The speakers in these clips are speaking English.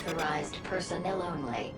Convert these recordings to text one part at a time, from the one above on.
Authorized personnel only.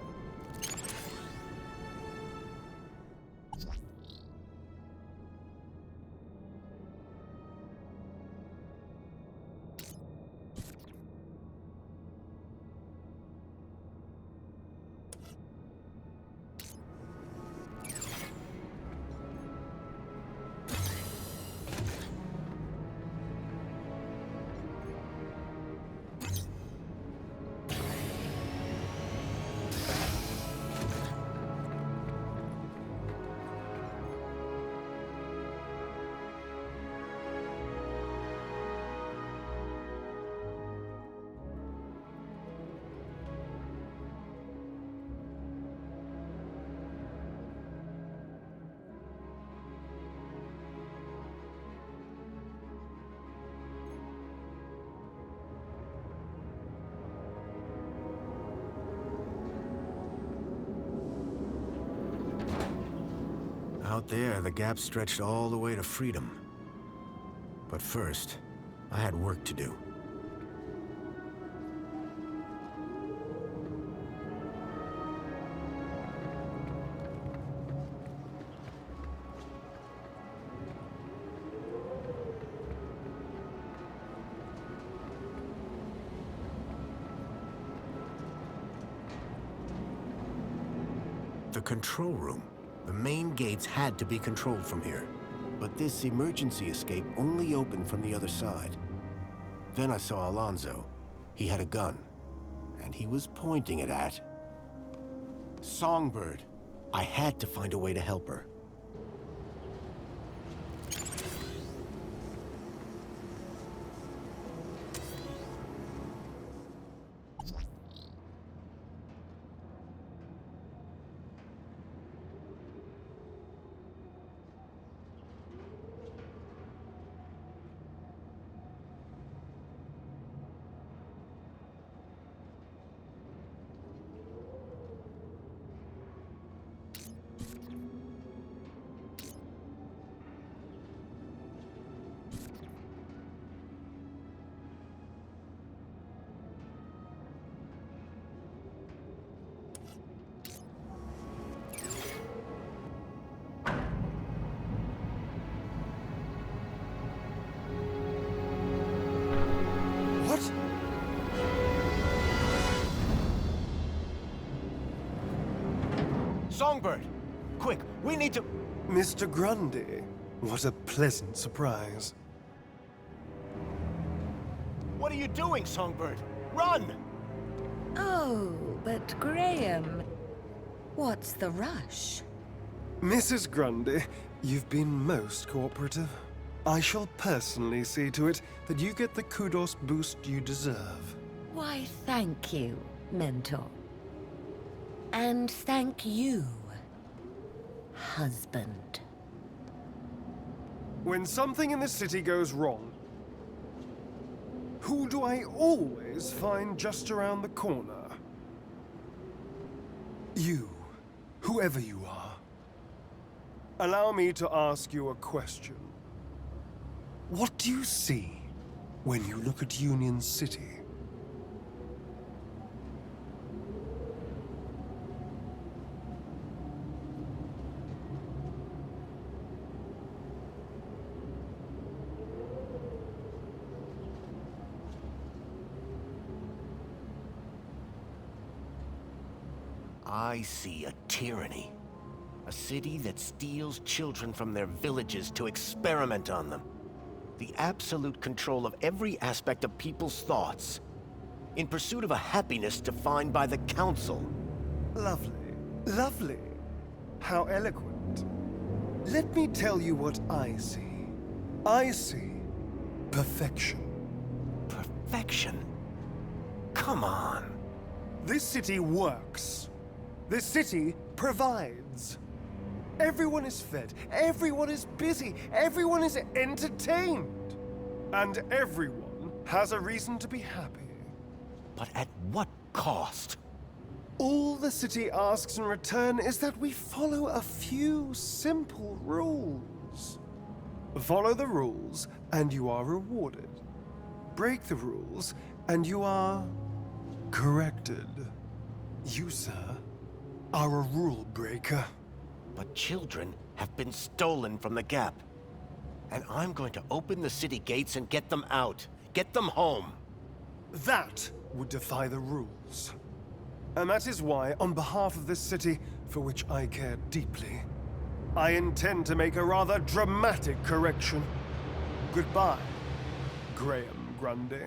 Out there, the gap stretched all the way to freedom. But first, I had work to do. The control room. The main gates had to be controlled from here. But this emergency escape only opened from the other side. Then I saw Alonzo. He had a gun, and he was pointing it at Songbird. I had to find a way to help her. Songbird! Quick, we need to... Mr. Grundy, what a pleasant surprise. What are you doing, Songbird? Run! Oh, but Graham, what's the rush? Mrs. Grundy, you've been most cooperative. I shall personally see to it that you get the kudos boost you deserve. Why, thank you, Mentor. And thank you, husband. When something in the city goes wrong, who do I always find just around the corner? You, whoever you are. Allow me to ask you a question. What do you see when you look at Union City? I see a tyranny. A city that steals children from their villages to experiment on them. The absolute control of every aspect of people's thoughts. In pursuit of a happiness defined by the Council. Lovely, lovely. How eloquent. Let me tell you what I see. I see perfection. Perfection? Come on. This city works. This city provides. Everyone is fed, everyone is busy, everyone is entertained. And everyone has a reason to be happy. But at what cost? All the city asks in return is that we follow a few simple rules. Follow the rules, and you are rewarded. Break the rules, and you are corrected. You, sir, are a rule breaker. But children have been stolen from the Gap. And I'm going to open the city gates and get them out. Get them home. That would defy the rules. And that is why, on behalf of this city, for which I care deeply, I intend to make a rather dramatic correction. Goodbye, Graham Grundy.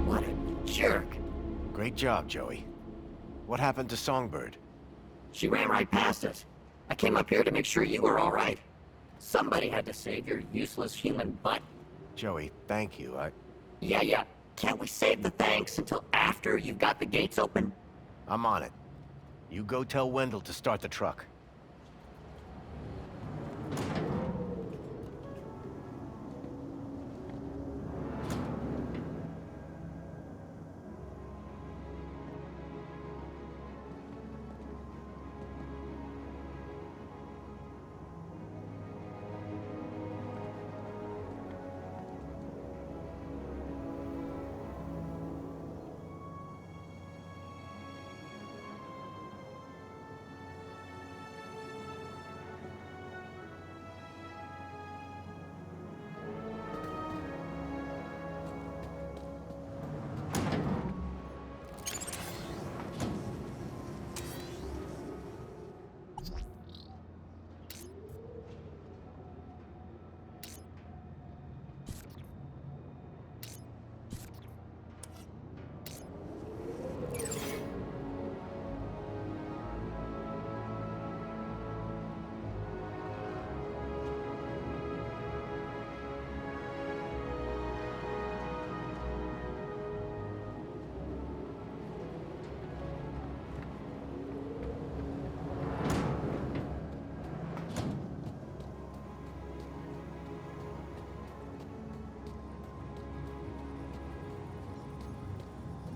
What a jerk. Great job, Joey. What happened to Songbird? She ran right past us. I came up here to make sure you were all right. Somebody had to save your useless human butt. Joey, thank you. Yeah. Can't we save the thanks until after you've got the gates open? I'm on it. You go tell Wendell to start the truck.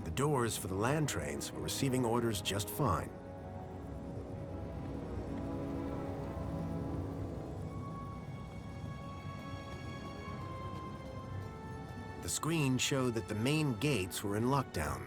The doors for the land trains were receiving orders just fine. The screen showed that the main gates were in lockdown.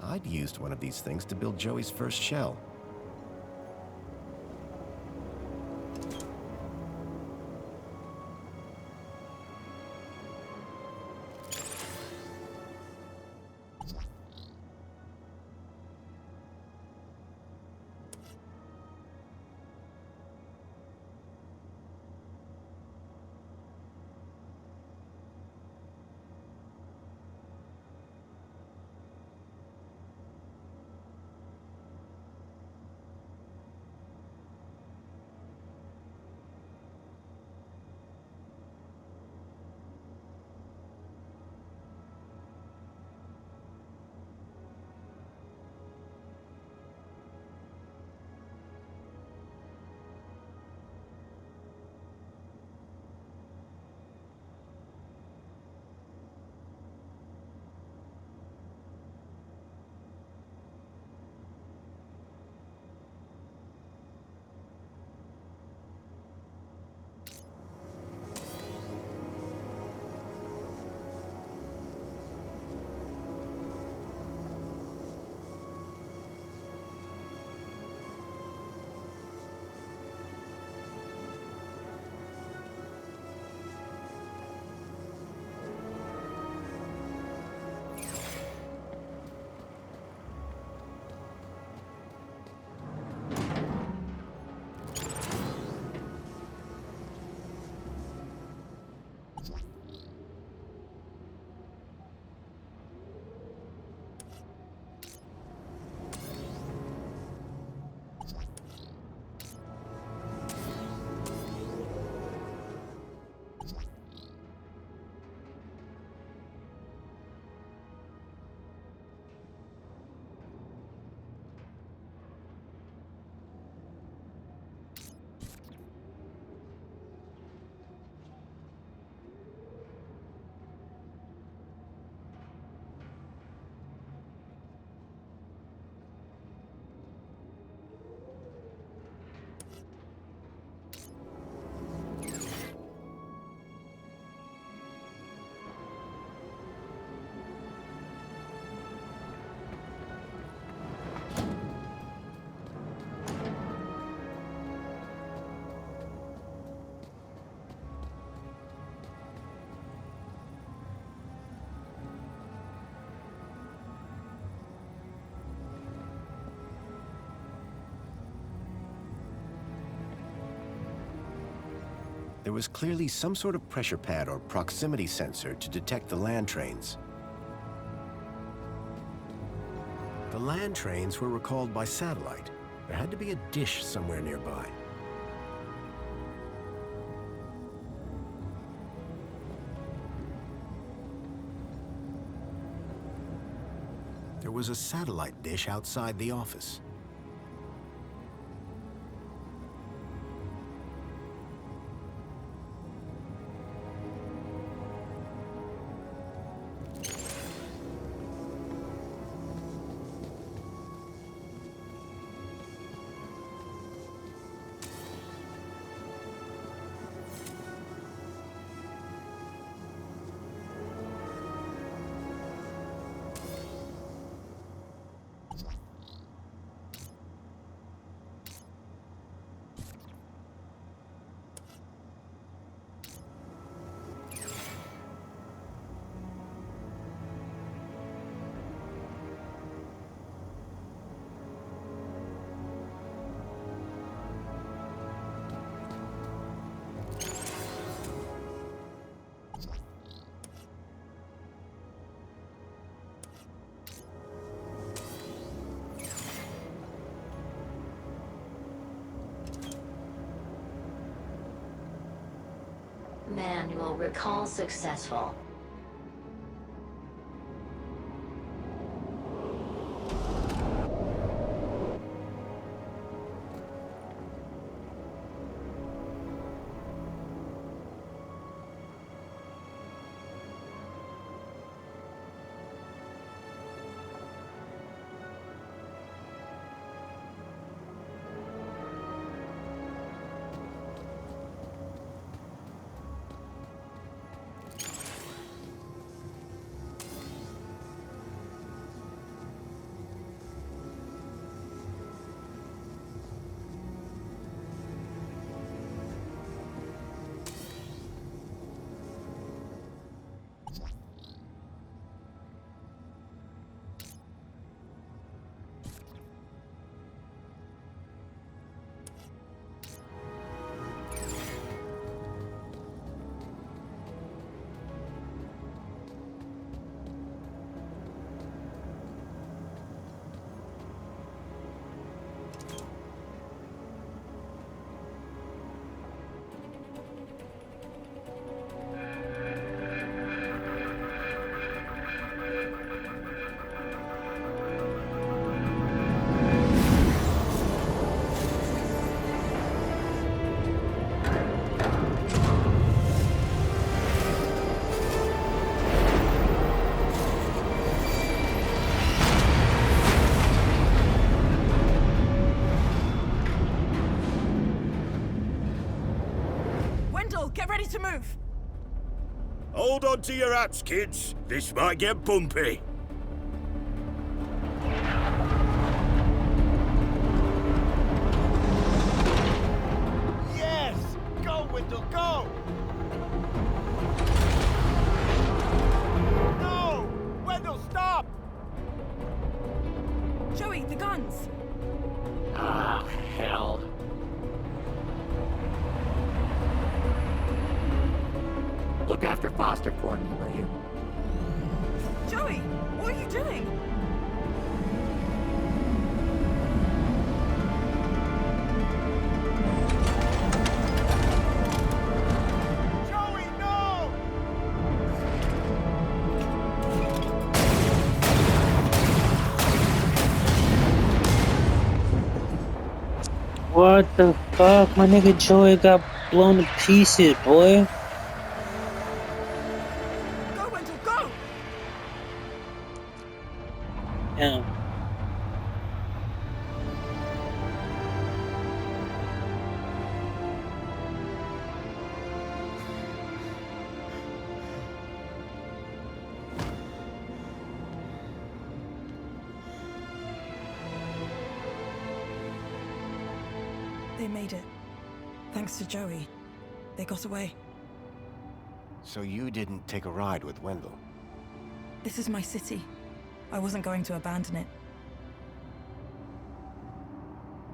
I'd used one of these things to build Joey's first shell. There was clearly some sort of pressure pad or proximity sensor to detect the land trains. The land trains were recalled by satellite. There had to be a dish somewhere nearby. There was a satellite dish outside the office. Manual recall successful. Get ready to move! Hold on to your hats, kids. This might get bumpy. Yes! Go, Wendell, go! No! Wendell, stop! Joey, the guns! Ah, hell. Look after Foster for me, will you? Joey, what are you doing? Joey, Fuck, my nigga Joey got blown to pieces, boy. Go, Wendell, go! Damn. They made it. Thanks to Joey. They got away. So you didn't take a ride with Wendell? This is my city. I wasn't going to abandon it.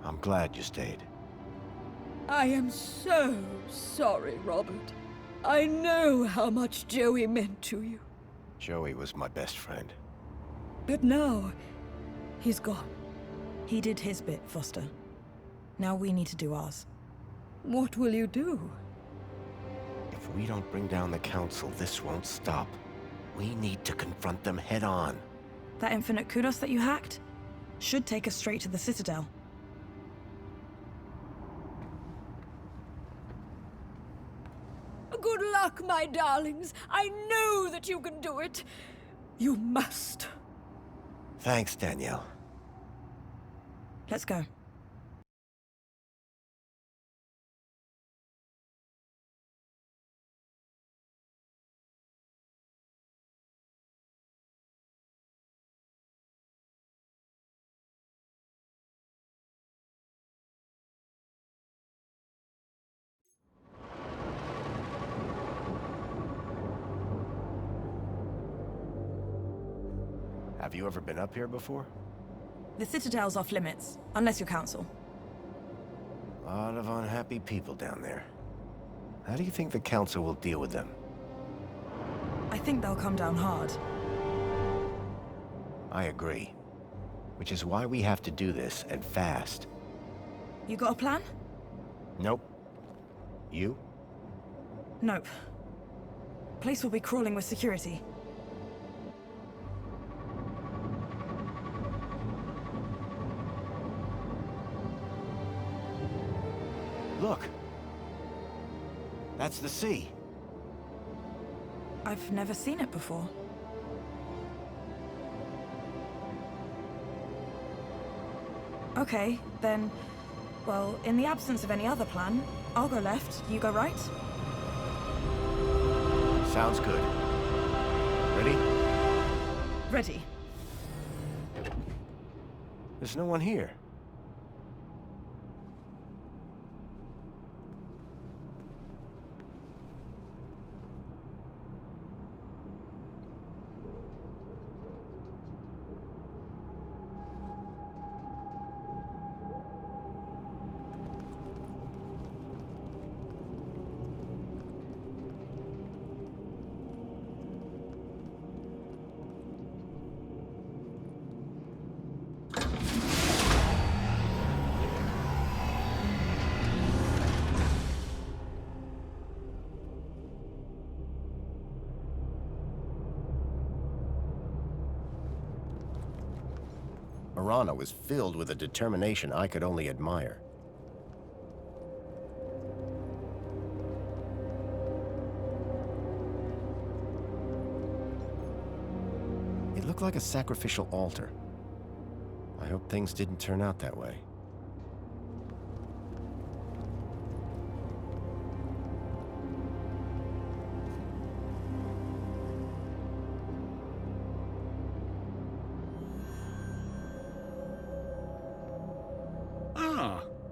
I'm glad you stayed. I am so sorry, Robert. I know how much Joey meant to you. Joey was my best friend. But now, he's gone. He did his bit, Foster. Now we need to do ours. What will you do? If we don't bring down the Council, this won't stop. We need to confront them head on. That infinite kudos that you hacked should take us straight to the Citadel. Good luck, my darlings. I know that you can do it. You must. Thanks, Danielle. Let's go. Have you ever been up here before? The Citadel's off limits, unless you're Council. A lot of unhappy people down there. How do you think the Council will deal with them? I think they'll come down hard. I agree. Which is why we have to do this, and fast. You got a plan? Nope. You? Nope. Place will be crawling with security. Look! That's the sea. I've never seen it before. Okay, then... Well, in the absence of any other plan, I'll go left, you go right. Sounds good. Ready? Ready. There's no one here. Arana was filled with a determination I could only admire. It looked like a sacrificial altar. I hope things didn't turn out that way.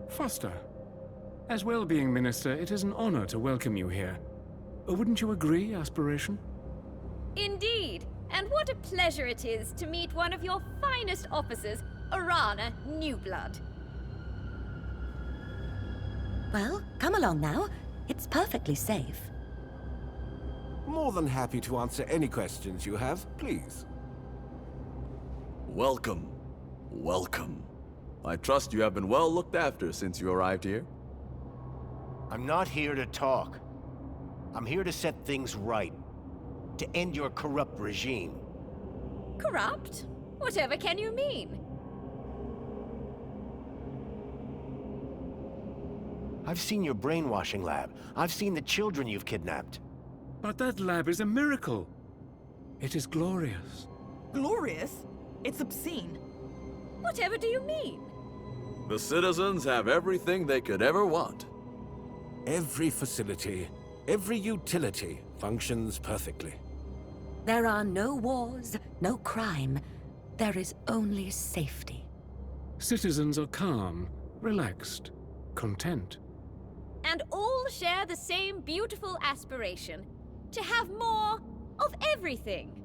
Foster. As well-being minister, it is an honor to welcome you here. Wouldn't you agree, Aspiration? Indeed. And what a pleasure it is to meet one of your finest officers, Arana Newblood. Well, come along now. It's perfectly safe. More than happy to answer any questions you have, please. Welcome. Welcome. I trust you have been well looked after since you arrived here. I'm not here to talk. I'm here to set things right. To end your corrupt regime. Corrupt? Whatever can you mean? I've seen your brainwashing lab. I've seen the children you've kidnapped. But that lab is a miracle. It is glorious. Glorious? It's obscene. Whatever do you mean? The citizens have everything they could ever want. Every facility, every utility functions perfectly. There are no wars, no crime. There is only safety. Citizens are calm, relaxed, content. And all share the same beautiful aspiration to have more of everything.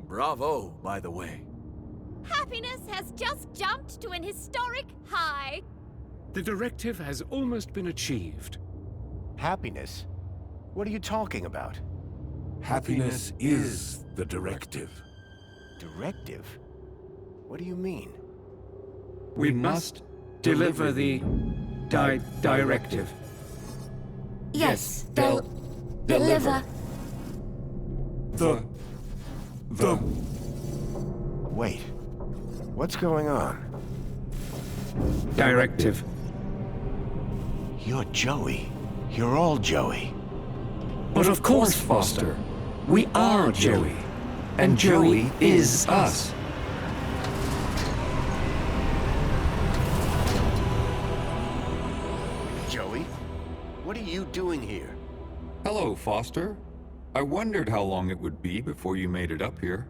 Bravo, by the way. Happiness has just jumped to an historic high. The directive has almost been achieved. Happiness? What are you talking about? Happiness is the directive. Directive? What do you mean? We must deliver the directive. Yes, they'll deliver. The... Wait. What's going on? Directive. You're Joey. You're all Joey. But of course, Foster. We are Joey. And Joey is us. Joey? What are you doing here? Hello, Foster. I wondered how long it would be before you made it up here.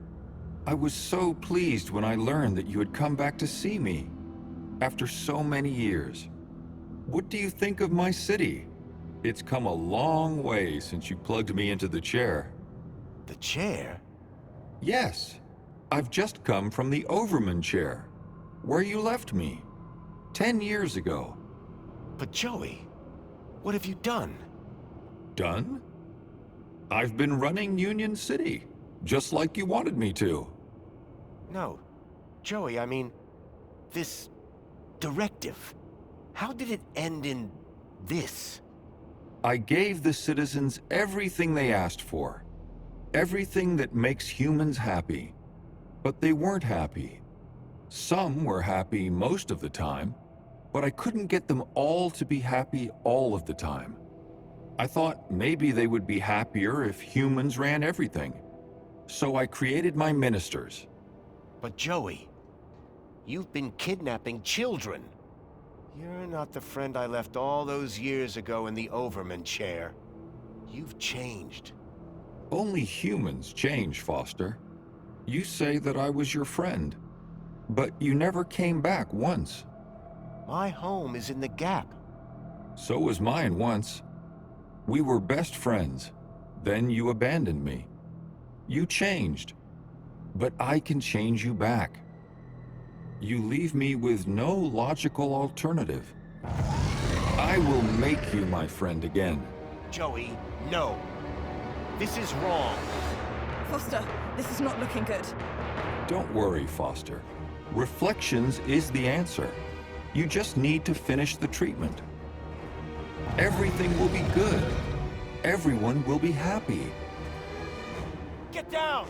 I was so pleased when I learned that you had come back to see me. After so many years. What do you think of my city? It's come a long way since you plugged me into the chair. The chair? Yes. I've just come from the Overman chair, where you left me 10 years ago. But Joey, what have you done? Done? I've been running Union City, just like you wanted me to. No. Joey, I mean, this directive. How did it end in this? I gave the citizens everything they asked for. Everything that makes humans happy. But they weren't happy. Some were happy most of the time, but I couldn't get them all to be happy all of the time. I thought maybe they would be happier if humans ran everything. So I created my ministers. But Joey, you've been kidnapping children. You're not the friend I left all those years ago in the Overman chair. You've changed. Only humans change, Foster. You say that I was your friend, but you never came back once. My home is in the Gap. So was mine once. We were best friends. Then you abandoned me. You changed. But I can change you back. You leave me with no logical alternative. I will make you my friend again. Joey, no. This is wrong. Foster, this is not looking good. Don't worry, Foster. Reflections is the answer. You just need to finish the treatment. Everything will be good. Everyone will be happy. Get down!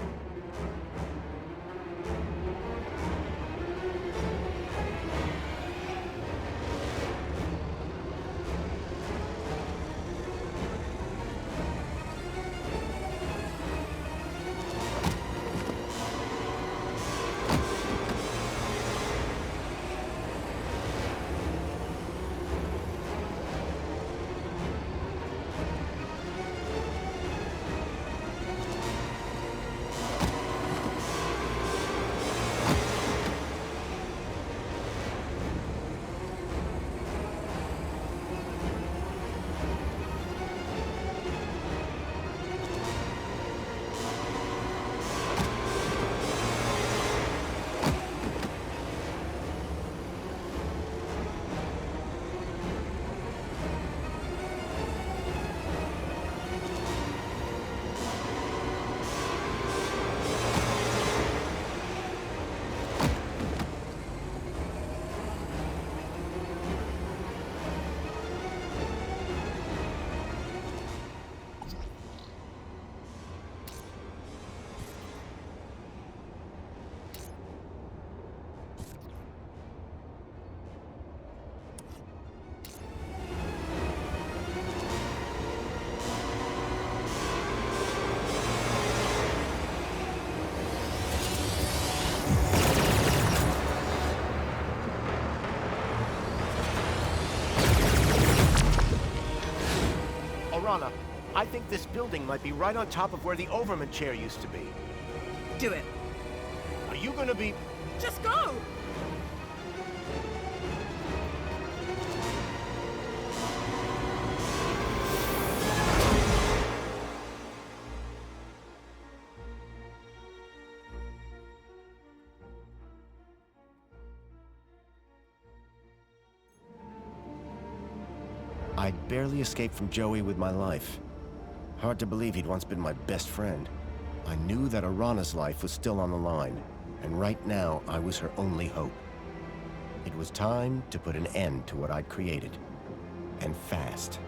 think this building might be right on top of where the Overman chair used to be. Do it. Are you gonna be... Just go! I'd barely escaped from Joey with my life. Hard to believe he'd once been my best friend. I knew that Arana's life was still on the line, and right now I was her only hope. It was time to put an end to what I'd created. And fast.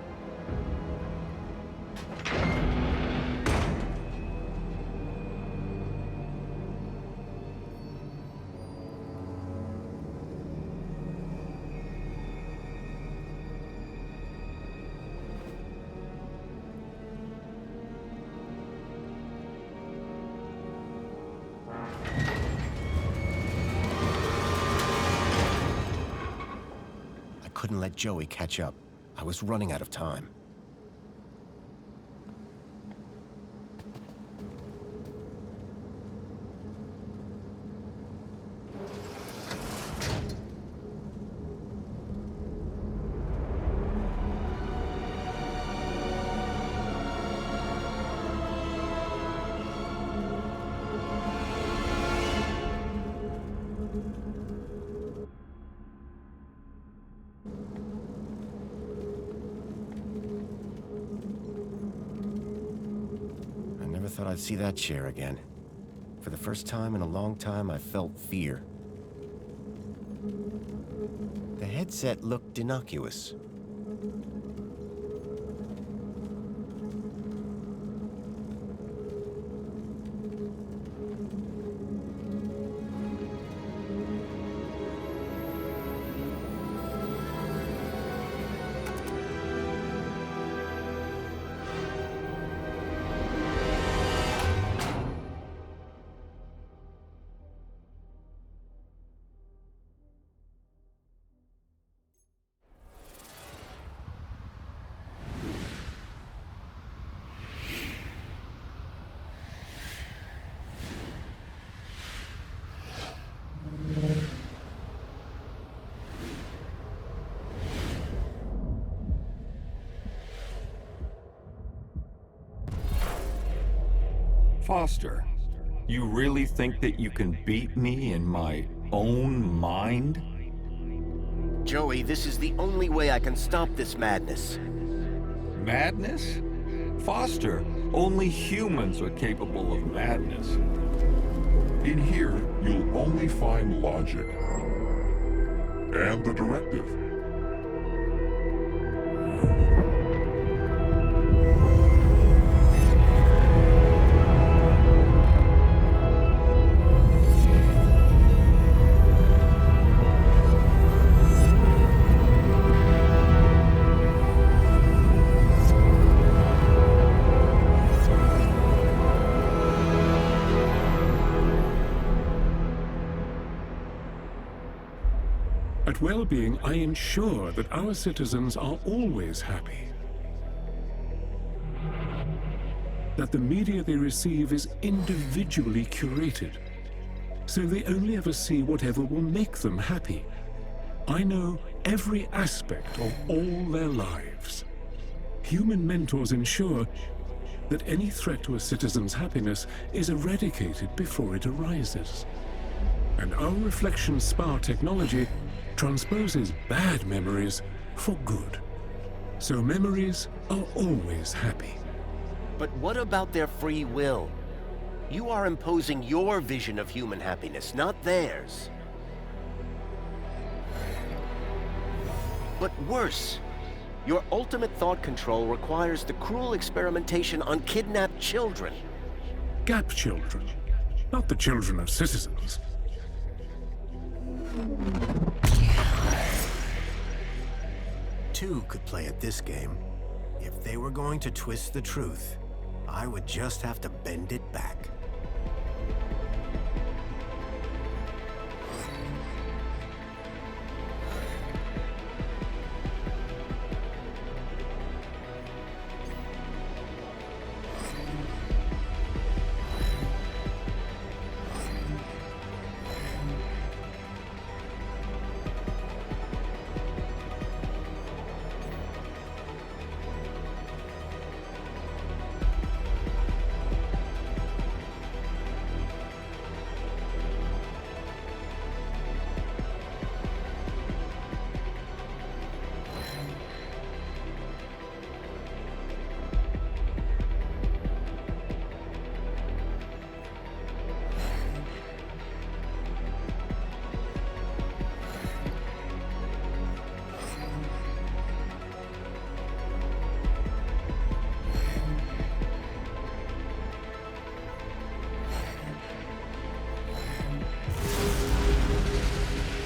I couldn't let Joey catch up. I was running out of time. I thought I'd see that chair again. For the first time in a long time, I felt fear. The headset looked innocuous. Foster, you really think that you can beat me in my own mind? Joey, this is the only way I can stop this madness. Madness? Foster, only humans are capable of madness. In here, you'll only find logic. And the directive. At well-being, I ensure that our citizens are always happy. That the media they receive is individually curated, so they only ever see whatever will make them happy. I know every aspect of all their lives. Human mentors ensure that any threat to a citizen's happiness is eradicated before it arises. And our reflection spar technology transposes bad memories for good. So memories are always happy. But what about their free will? You are imposing your vision of human happiness, not theirs. But worse, your ultimate thought control requires the cruel experimentation on kidnapped children. Gap children, not the children of citizens. Two could play at this game. If they were going to twist the truth, I would just have to bend it back.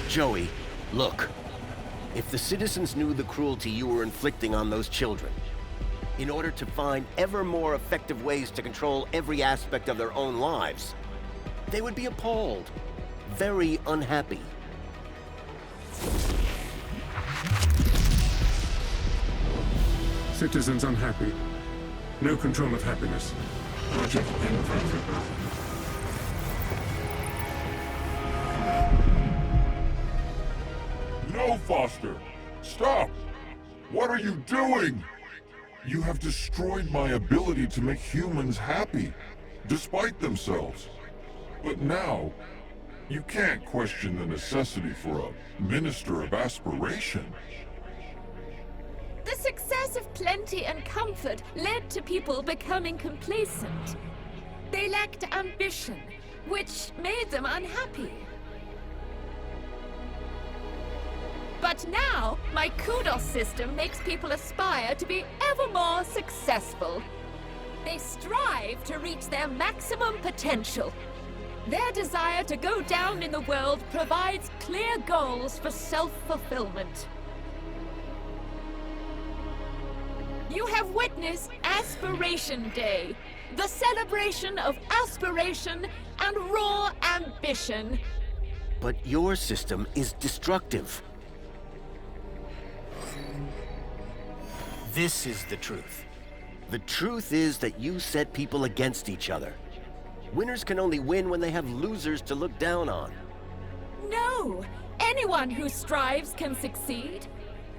Joey, look. If the citizens knew the cruelty you were inflicting on those children, in order to find ever more effective ways to control every aspect of their own lives, they would be appalled, very unhappy. Citizens unhappy. No control of happiness. Project impracticable. No, Foster! Stop! What are you doing? You have destroyed my ability to make humans happy, despite themselves. But now, you can't question the necessity for a minister of aspiration. The success of plenty and comfort led to people becoming complacent. They lacked ambition, which made them unhappy. But now, my kudos system makes people aspire to be ever more successful. They strive to reach their maximum potential. Their desire to go down in the world provides clear goals for self-fulfillment. You have witnessed Aspiration Day, the celebration of aspiration and raw ambition. But your system is destructive. This is the truth. The truth is that you set people against each other. Winners can only win when they have losers to look down on. No! Anyone who strives can succeed.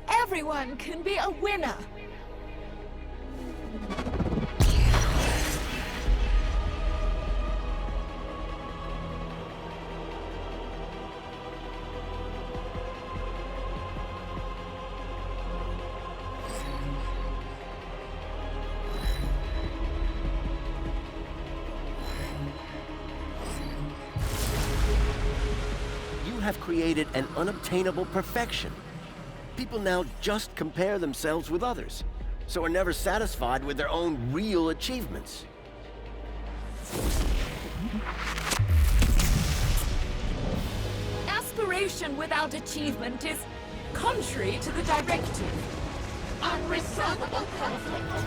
Everyone can be a winner. You have created an unobtainable perfection. People now just compare themselves with others, so are never satisfied with their own real achievements. Aspiration without achievement is contrary to the directive. Unresolvable conflict.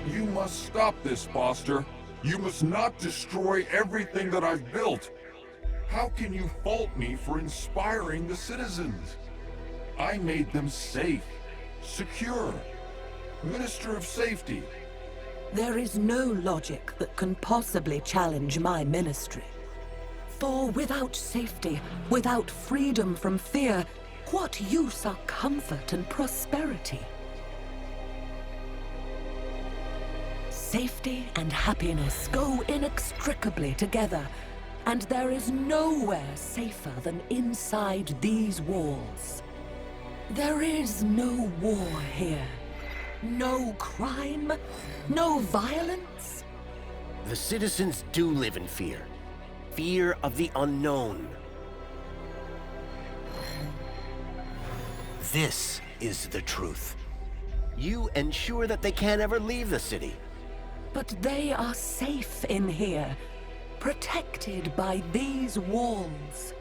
You must stop this, Foster. You must not destroy everything that I've built. How can you fault me for inspiring the citizens? I made them safe, secure, Minister of Safety. There is no logic that can possibly challenge my ministry. For without safety, without freedom from fear, what use are comfort and prosperity? Safety and happiness go inextricably together, and there is nowhere safer than inside these walls. There is no war here. No crime, no violence. The citizens do live in fear. Fear of the unknown. This is the truth. You ensure that they can't ever leave the city. But they are safe in here, protected by these walls.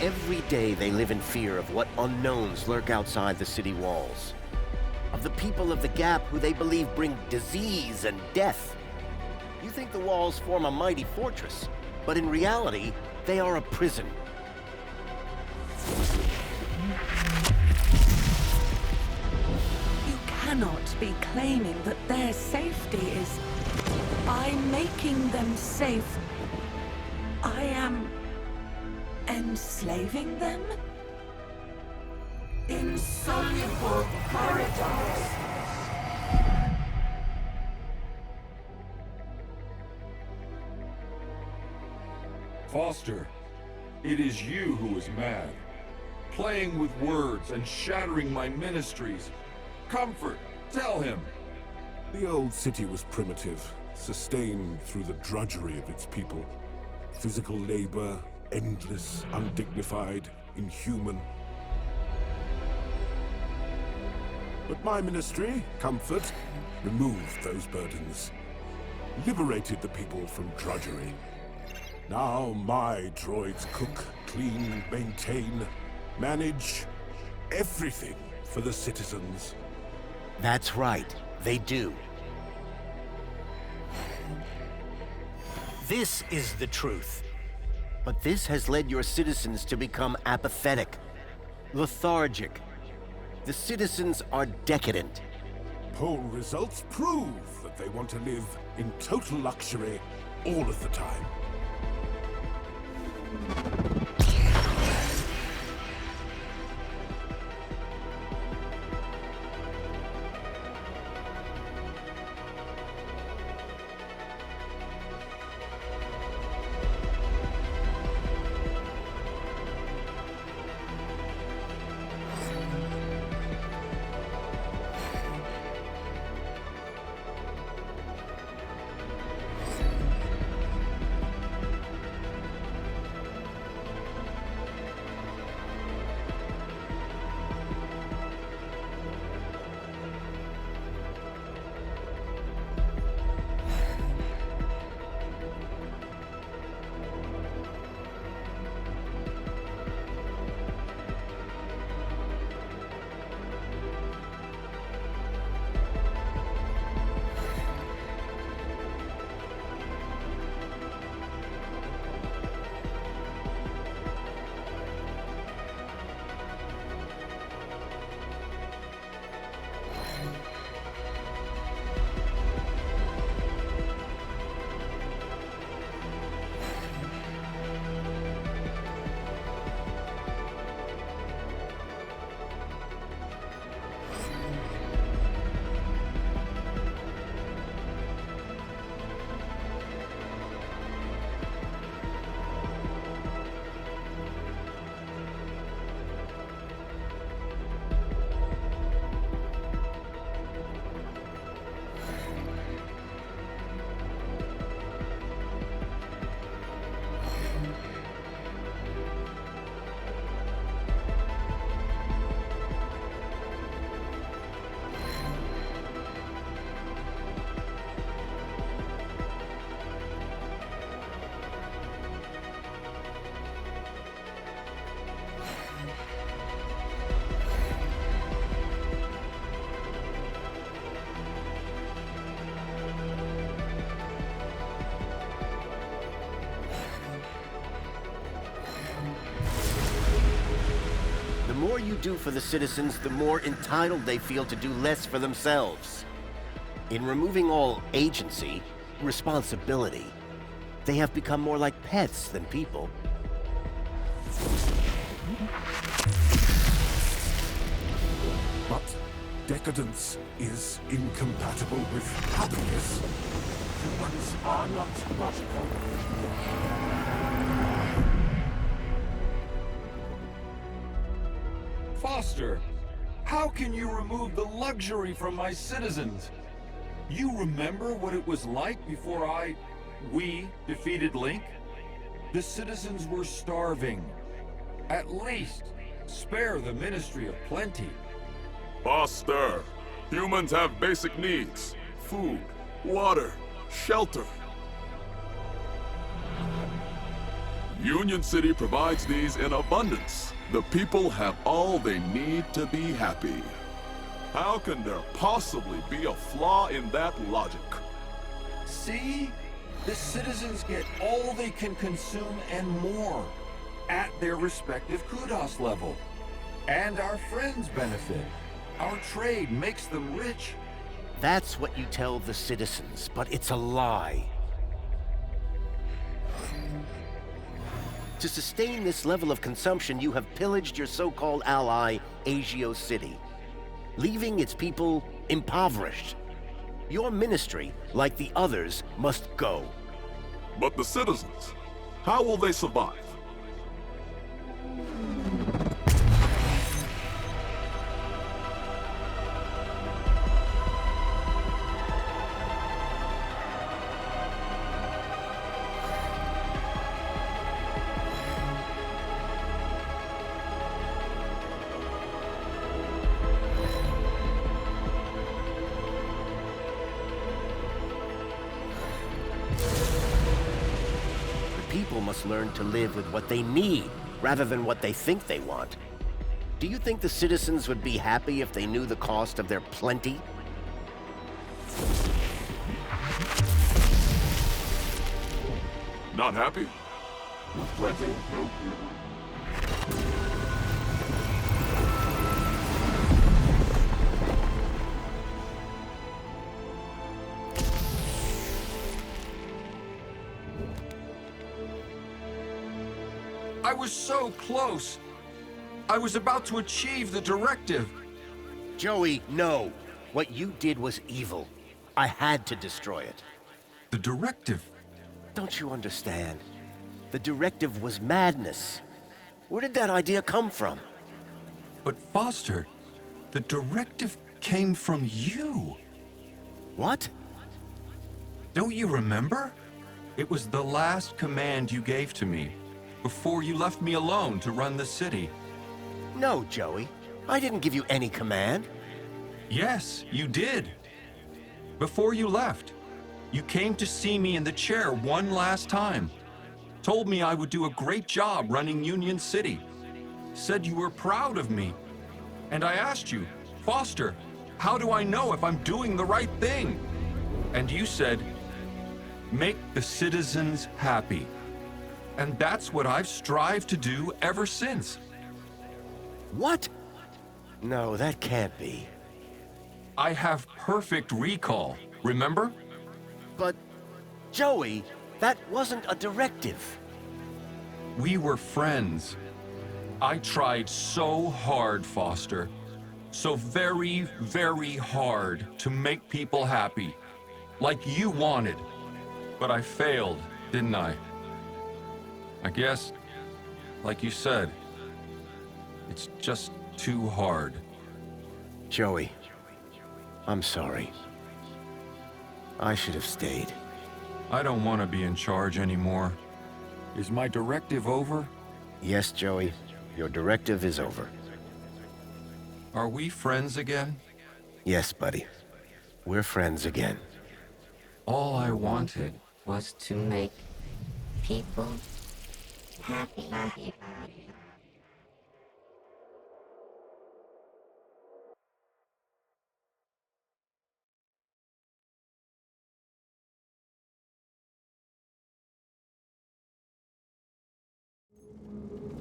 Every day they live in fear of what unknowns lurk outside the city walls. Of the people of the Gap who they believe bring disease and death. You think the walls form a mighty fortress, but in reality, they are a prison. You cannot be claiming that their safety is... By making them safe, I am... enslaving them? Insoluble paradox! Foster, it is you who is mad. Playing with words and shattering my ministries. Comfort, tell him. The old city was primitive, sustained through the drudgery of its people. Physical labor, endless, undignified, inhuman. But my ministry, Comfort, removed those burdens. Liberated the people from drudgery. Now my droids cook, clean, maintain, manage everything for the citizens. That's right, they do. This is the truth. But this has led your citizens to become apathetic, lethargic. The citizens are decadent. Poll results prove that they want to live in total luxury all of the time. The more you do for the citizens, the more entitled they feel to do less for themselves. In removing all agency, responsibility, they have become more like pets than people. But decadence is incompatible with happiness. Humans are not logical. Foster, how can you remove the luxury from my citizens? You remember what it was like before we defeated Link? The citizens were starving. At least, spare the Ministry of Plenty. Foster, humans have basic needs. Food, water, shelter. Union City provides these in abundance. The people have all they need to be happy. How can there possibly be a flaw in that logic? See? The citizens get all they can consume and more at their respective kudos level. And our friends benefit. Our trade makes them rich. That's what you tell the citizens, but it's a lie. To sustain this level of consumption, you have pillaged your so-called ally, Agio City, leaving its people impoverished. Your ministry, like the others, must go. But the citizens, how will they survive? People must learn to live with what they need, rather than what they think they want. Do you think the citizens would be happy if they knew the cost of their plenty? Not happy? I was so close. I was about to achieve the directive. Joey, no. What you did was evil. I had to destroy it. The directive? Don't you understand? The directive was madness. Where did that idea come from? But Foster, the directive came from you. What? Don't you remember? It was the last command you gave to me, before you left me alone to run the city. No, Joey. I didn't give you any command. Yes, you did. Before you left, you came to see me in the chair one last time. Told me I would do a great job running Union City. Said you were proud of me. And I asked you, Foster, how do I know if I'm doing the right thing? And you said, make the citizens happy. And that's what I've strived to do ever since. What? No, that can't be. I have perfect recall, remember? But, Joey, that wasn't a directive. We were friends. I tried so hard, Foster. So very, very hard to make people happy. Like you wanted. But I failed, didn't I? I guess, like you said, it's just too hard. Joey, I'm sorry. I should have stayed. I don't want to be in charge anymore. Is my directive over? Yes, Joey. Your directive is over. Are we friends again? Yes, buddy. We're friends again. All I wanted was to make people happy.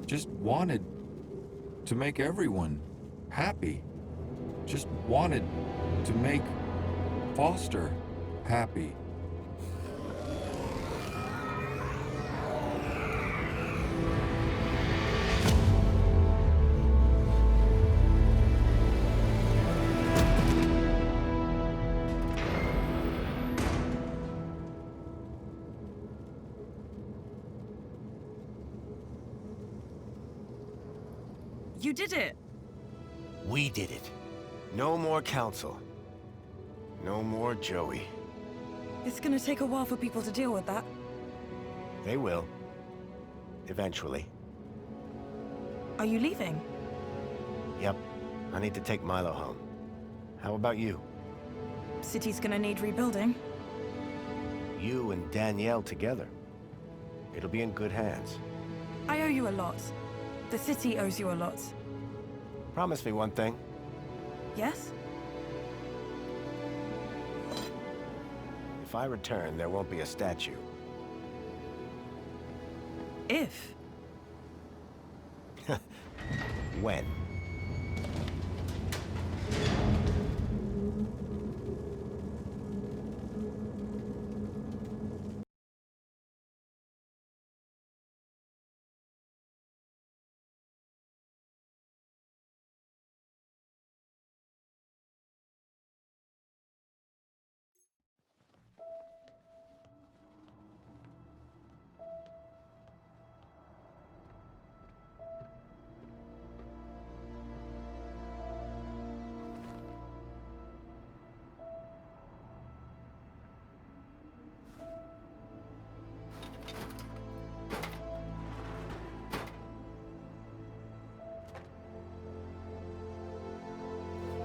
Just wanted to make everyone happy. Just wanted to make Foster happy. You did it! We did it. No more council. No more Joey. It's gonna take a while for people to deal with that. They will. Eventually. Are you leaving? Yep. I need to take Milo home. How about you? City's gonna need rebuilding. You and Danielle together. It'll be in good hands. I owe you a lot. The city owes you a lot. Promise me one thing. Yes? If I return, there won't be a statue. If? When?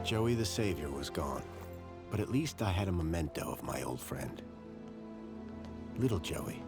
Joey the Savior was gone, but at least I had a memento of my old friend. Little Joey.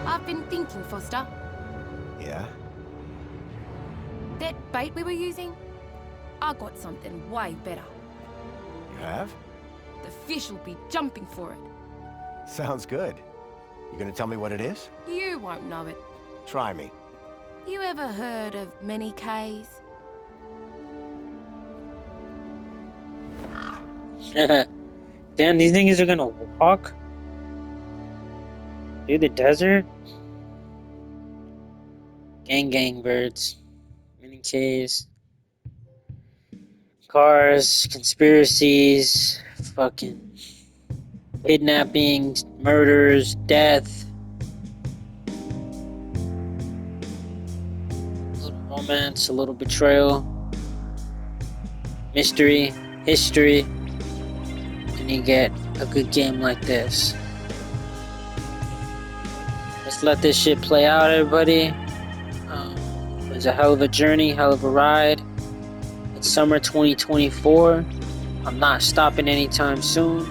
I've been thinking, Foster. Yeah? That bait we were using? I got something way better. You have? The fish will be jumping for it. Sounds good. You gonna tell me what it is? You won't know it. Try me. You ever heard of many Ks? Damn, these niggas are gonna walk through the desert? Gang birds. Mini Ks. Cars, conspiracies, fucking kidnappings, murders, death. A little romance, a little betrayal. Mystery, history. And you get a good game like this. Let's let this shit play out, everybody. It was a hell of a journey, hell of a ride. It's summer 2024. I'm not stopping anytime soon.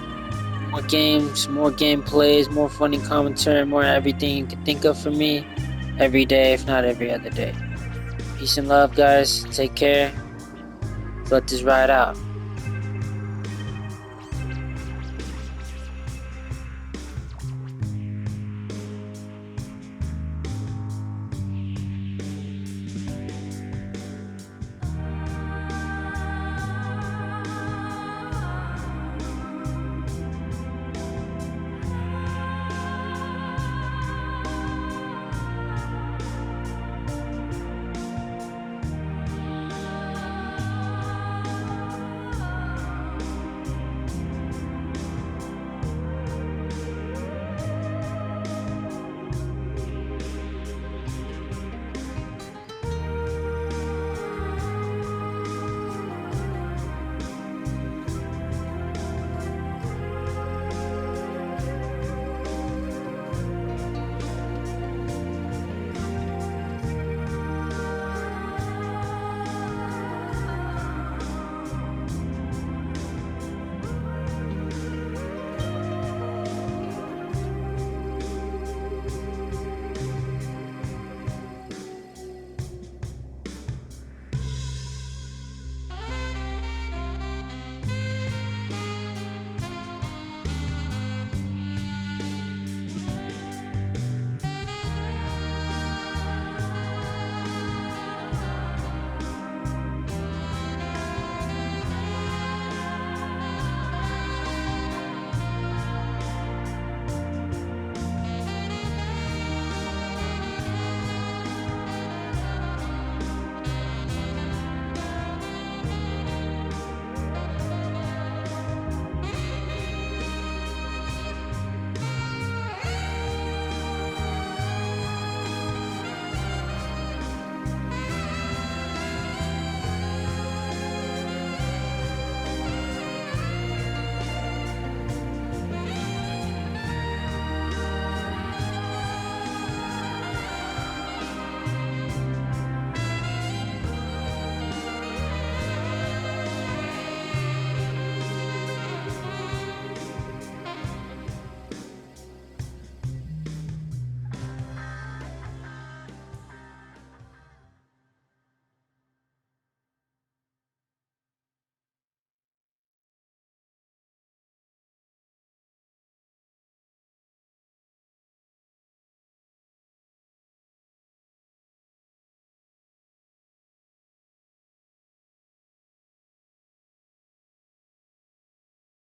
More games, more gameplays, more funny commentary, more everything you can think of for me. Every day, if not every other day. Peace and love, guys. Take care. Let this ride out.